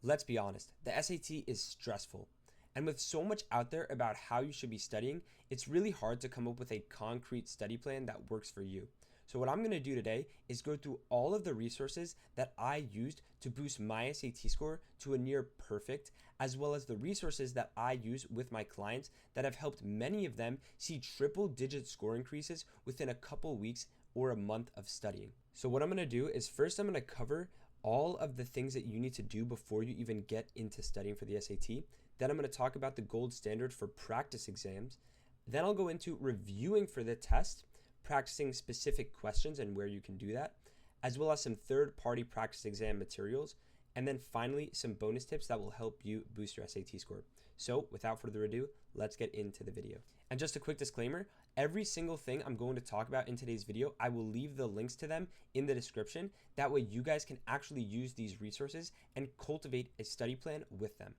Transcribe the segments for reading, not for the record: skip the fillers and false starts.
Let's be honest, the SAT is stressful. And with so much out there about how you should be studying, it's really hard to come up with a concrete study plan that works for you. So what I'm going to do today is go through all of the resources that I used to boost my SAT score to a near perfect, as well as the resources that I use with my clients that have helped many of them see triple-digit score increases within a couple weeks or a month of studying. So what I'm going to do is first I'm going to cover all of the things that you need to do before you even get into studying for the SAT. Then I'm going to talk about the gold standard for practice exams. Then I'll go into reviewing for the test, practicing specific questions and where you can do that, as well as some third-party practice exam materials, and then finally some bonus tips that will help you boost your SAT score. So without further ado, let's get into the video. And just a quick disclaimer, every single thing I'm going to talk about in today's video, I will leave the links to them in the description. That way you guys can actually use these resources and cultivate a study plan with them.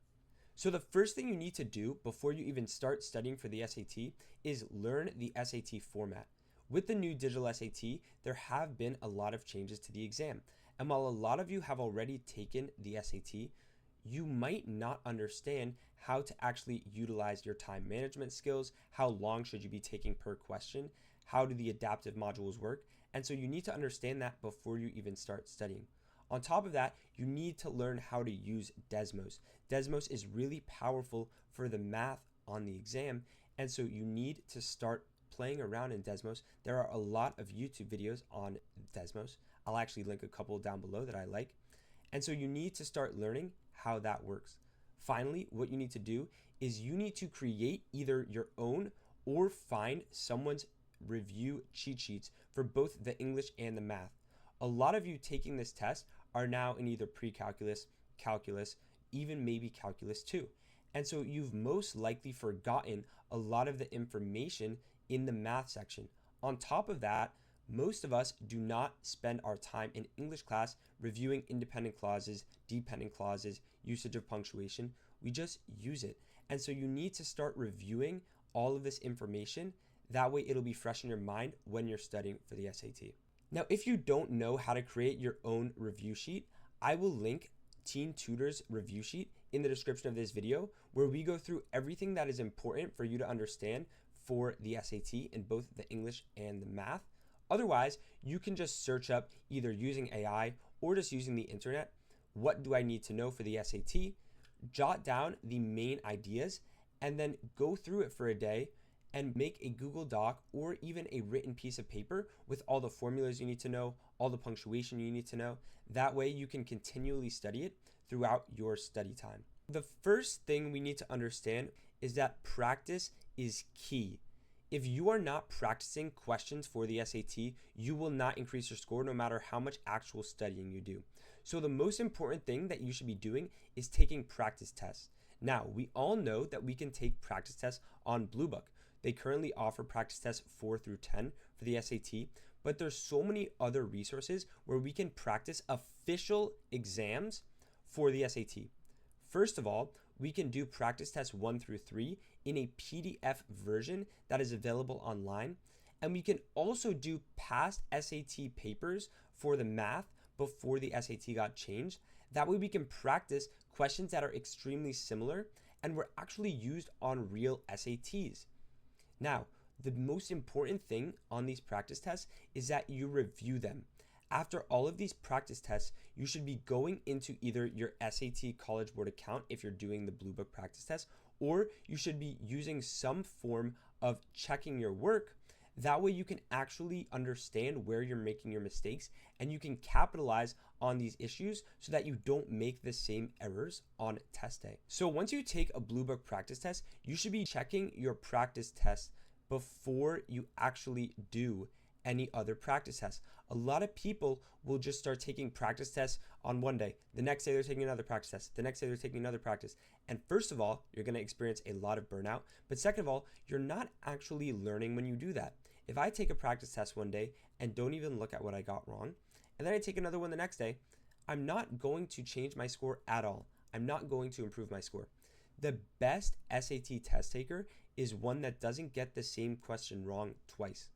So the first thing you need to do before you even start studying for the SAT is learn the SAT format. With the new digital SAT, there have been a lot of changes to the exam. And while a lot of you have already taken the SAT, you might not understand how to actually utilize your time management skills, how long should you be taking per question, how do the adaptive modules work, and so you need to understand that before you even start studying. On top of that, you need to learn how to use Desmos. Desmos is really powerful for the math on the exam, and so you need to start playing around in Desmos. There are a lot of YouTube videos on Desmos. I'll actually link a couple down below that I like. And so you need to start learning how that works. Finally, what you need to do is you need to create either your own or find someone's review cheat sheets for both the English and the math. A lot of you taking this test are now in either pre-calculus, calculus, even maybe calculus 2. And so you've most likely forgotten a lot of the information in the math section. On top of that, most of us do not spend our time in English class reviewing independent clauses, dependent clauses, usage of punctuation. We just use it. And so you need to start reviewing all of this information. That way it'll be fresh in your mind when you're studying for the SAT. Now, if you don't know how to create your own review sheet, I will link Teen Tutor's review sheet in the description of this video, where we go through everything that is important for you to understand for the SAT in both the English and the math. Otherwise, you can just search up either using AI or just using the internet, what do I need to know for the SAT, jot down the main ideas, and then go through it for a day and make a Google Doc or even a written piece of paper with all the formulas you need to know, all the punctuation you need to know. That way you can continually study it throughout your study time. The first thing we need to understand is that practice is key. If you are not practicing questions for the SAT, you will not increase your score no matter how much actual studying you do. So the most important thing that you should be doing is taking practice tests. Now, we all know that we can take practice tests on BlueBook. They currently offer practice tests 4 through 10 for the SAT, but there's so many other resources where we can practice official exams for the SAT. First of all, we can do practice tests 1 through 3 in a PDF version that is available online. And we can also do past SAT papers for the math before the SAT got changed. That way we can practice questions that are extremely similar and were actually used on real SATs. Now, the most important thing on these practice tests is that you review them. After all of these practice tests, you should be going into either your SAT College Board account if you're doing the BlueBook practice test, or you should be using some form of checking your work. That way you can actually understand where you're making your mistakes and you can capitalize on these issues so that you don't make the same errors on test day. So once you take a BlueBook practice test, you should be checking your practice tests before you actually do any other practice tests. A lot of people will just start taking practice tests on one day. The next day they're taking another practice test. The next day they're taking another practice. And first of all, you're going to experience a lot of burnout. But second of all, you're not actually learning when you do that. If I take a practice test one day and don't even look at what I got wrong, and then I take another one the next day, I'm not going to change my score at all. I'm not going to improve my score. The best SAT test taker is one that doesn't get the same question wrong twice.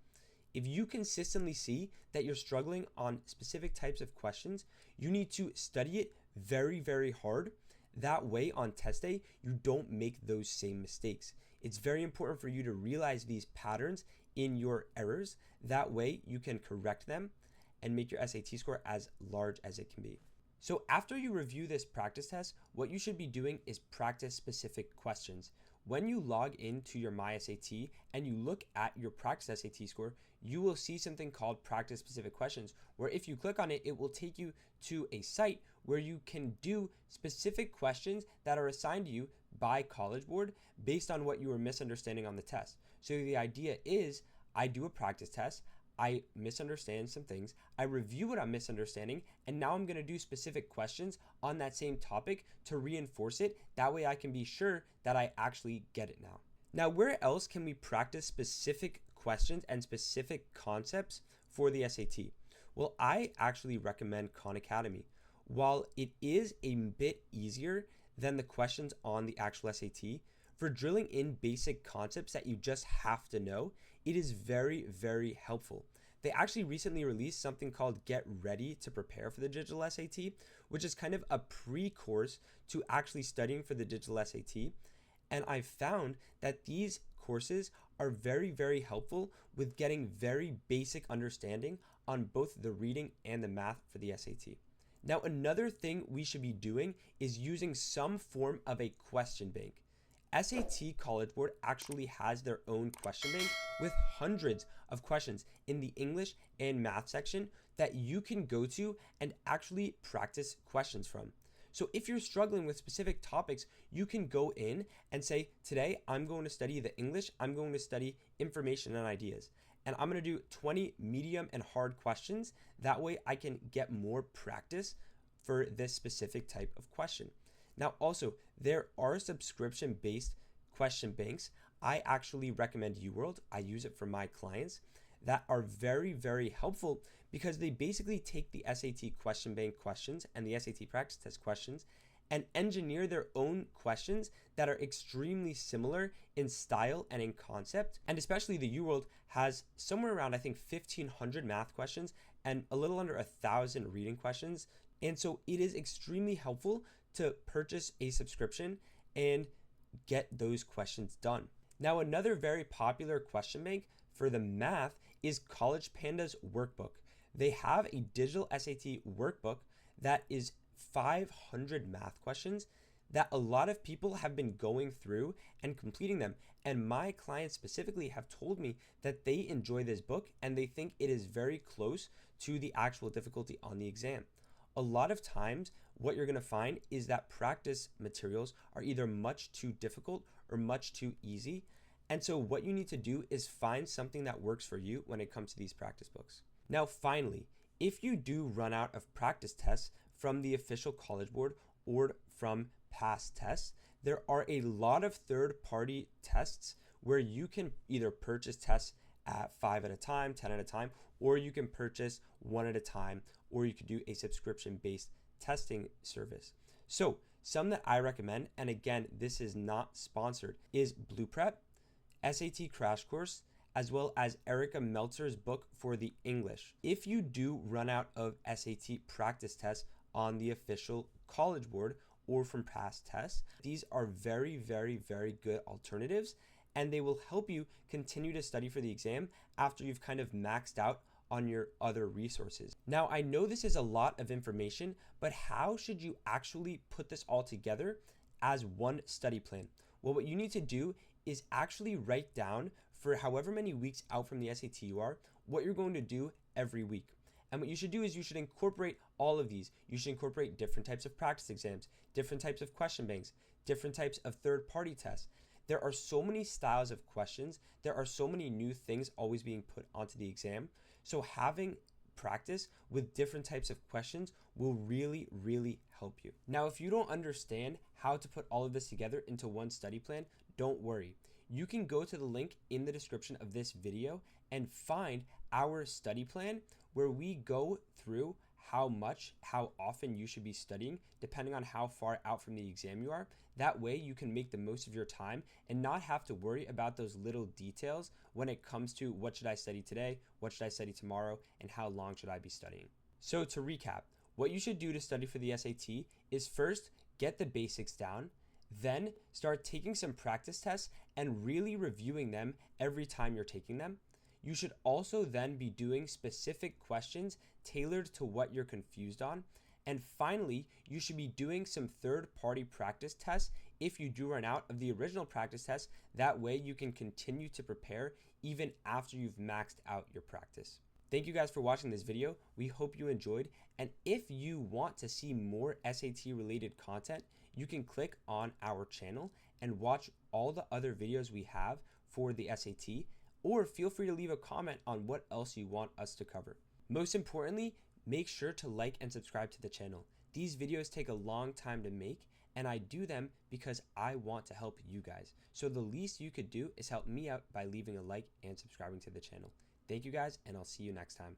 If you consistently see that you're struggling on specific types of questions, you need to study it very, very hard. That way on test day, you don't make those same mistakes. It's very important for you to realize these patterns in your errors. That way you can correct them and make your SAT score as large as it can be. So after you review this practice test, what you should be doing is practice specific questions. When you log into your MySAT and you look at your practice SAT score, you will see something called practice specific questions, where if you click on it, it will take you to a site where you can do specific questions that are assigned to you by College Board based on what you were misunderstanding on the test. So the idea is, I do a practice test, I misunderstand some things, I review what I'm misunderstanding, and now I'm going to do specific questions on that same topic to reinforce it. That way I can be sure that I actually get it now. Now, where else can we practice specific questions and specific concepts for the SAT? Well, I actually recommend Khan Academy. While it is a bit easier than the questions on the actual SAT, for drilling in basic concepts that you just have to know, it is very, very helpful. They actually recently released something called Get Ready to Prepare for the Digital SAT, which is kind of a pre-course to actually studying for the Digital SAT. And I found that these courses are very, very helpful with getting very basic understanding on both the reading and the math for the SAT. Now, another thing we should be doing is using some form of a question bank. SAT College Board actually has their own question bank with hundreds of questions in the English and math section that you can go to and actually practice questions from. So if you're struggling with specific topics, you can go in and say, today I'm going to study the English, I'm going to study information and ideas. And I'm going to do 20 medium and hard questions. That way I can get more practice for this specific type of question. Now, also, there are subscription-based question banks. I actually recommend uWorld. I use it for my clients that are very, very helpful because they basically take the SAT question bank questions and the SAT practice test questions and engineer their own questions that are extremely similar in style and in concept. And especially the uWorld has somewhere around, I think, 1,500 math questions and a little under 1,000 reading questions. And so it is extremely helpful to purchase a subscription and get those questions done. Now, another very popular question bank for the math is CollegePanda's Workbook. They have a digital SAT workbook that is 500 math questions that a lot of people have been going through and completing them. And my clients specifically have told me that they enjoy this book and they think it is very close to the actual difficulty on the exam. A lot of times, what you're going to find is that practice materials are either much too difficult or much too easy. And so what you need to do is find something that works for you when it comes to these practice books. Now, finally, if you do run out of practice tests from the official College Board or from past tests, there are a lot of third-party tests where you can either purchase tests at 5 at a time, 10 at a time, or you can purchase 1 at a time, or you could do a subscription-based testing service. So some that I recommend, and again, this is not sponsored, is BluePrep, SAT Crash Course, as well as Erica Meltzer's book for the English. If you do run out of SAT practice tests on the official College Board or from past tests, these are very, very, very good alternatives, and they will help you continue to study for the exam after you've kind of maxed out on your other resources. Now, I know this is a lot of information, but how should you actually put this all together as one study plan? Well, what you need to do is actually write down for however many weeks out from the SAT you are, what you're going to do every week. And what you should do is you should incorporate all of these. You should incorporate different types of practice exams, different types of question banks, different types of third-party tests. There are so many styles of questions. There are so many new things always being put onto the exam. So having practice with different types of questions will really, really help you. Now, if you don't understand how to put all of this together into one study plan, don't worry. You can go to the link in the description of this video and find our study plan where we go through how much, how often you should be studying depending on how far out from the exam you are. That way you can make the most of your time and not have to worry about those little details when it comes to what should I study today, what should I study tomorrow, and how long should I be studying. So to recap, what you should do to study for the SAT is first get the basics down, then start taking some practice tests and really reviewing them every time you're taking them. You should also then be doing specific questions tailored to what you're confused on. And finally, you should be doing some third-party practice tests if you do run out of the original practice tests. That way you can continue to prepare even after you've maxed out your practice. Thank you guys for watching this video. We hope you enjoyed. And if you want to see more SAT related content, you can click on our channel and watch all the other videos we have for the SAT, or feel free to leave a comment on what else you want us to cover. Most importantly, make sure to like and subscribe to the channel. These videos take a long time to make, and I do them because I want to help you guys. So the least you could do is help me out by leaving a like and subscribing to the channel. Thank you guys, and I'll see you next time.